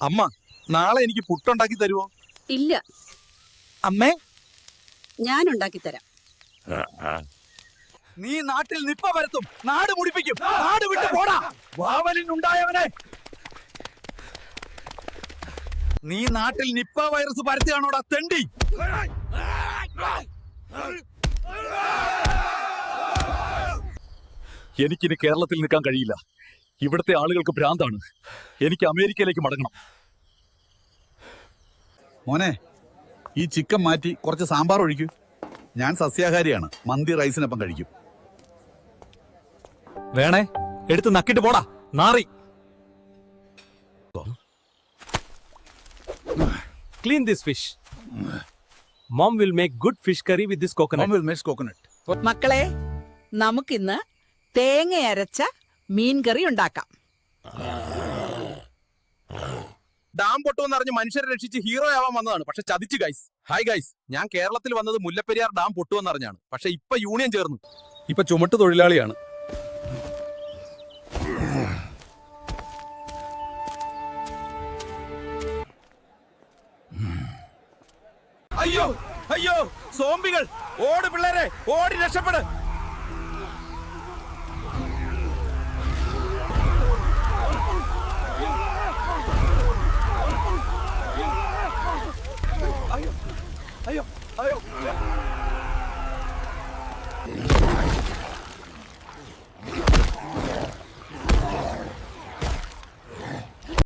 അമ്മ നാളെ എനിക്ക് പുട്ടുണ്ടാക്കി തരുവോ? ഇല്ല. അമ്മേ, ഞാൻ ഉണ്ടാക്കി തരാം. നീ നാട്ടിൽ നിപ്പ പരത്തും, നാട് മുടിപ്പിക്കും. നാട് വിട്ട് പോടാ വാവലിനുണ്ടായവനെ. നീ നാട്ടിൽ നിപ്പ വൈറസ് പരത്തുകയാണോടാ തെണ്ടി? എനിക്കിനി കേരളത്തിൽ നിൽക്കാൻ കഴിയില്ല. ഇവിടുത്തെ ആളുകൾക്ക് ഭ്രാന്താണ്. എനിക്ക് അമേരിക്കയിലേക്ക് മടങ്ങണം. മോനെ, ഈ ചിക്കൻ മാറ്റി കുറച്ച് സാമ്പാർ ഒഴിക്കൂ. ഞാൻ സസ്യാഹാരിയാണ്, മന്തി റൈസിനൊപ്പം കഴിക്കും. വേണേ എടുത്ത് നക്കിട്ട് പോടാ നാറി. Clean this fish. Mom will make good fish curry with this coconut. മക്കളെ, നമുക്കിന്ന് തേങ്ങ അരച്ച മീൻകറി ഉണ്ടാക്കാം. ഡാം പൊട്ടുമെന്ന് അറിഞ്ഞ് മനുഷ്യരെ രക്ഷിച്ച് ഹീറോ ആവാൻ വന്നതാണ്, പക്ഷെ ചതിച്ചു ഗൈസ്. ഹായ് ഗൈസ്, ഞാൻ കേരളത്തിൽ വന്നത് മുല്ലപ്പെരിയാർ ഡാം പൊട്ടുമെന്ന് അറിഞ്ഞാണ്. പക്ഷെ ഇപ്പൊ യൂണിയൻ ചേർന്നു. ഇപ്പൊ ചുമട്ട് തൊഴിലാളിയാണ്. അയ്യോ അയ്യോ, സോംബികൾ! ഓട് പിള്ളേരെ, ഓടി രക്ഷപ്പെട്. അയ്യോ അയ്യോ അയ്യോ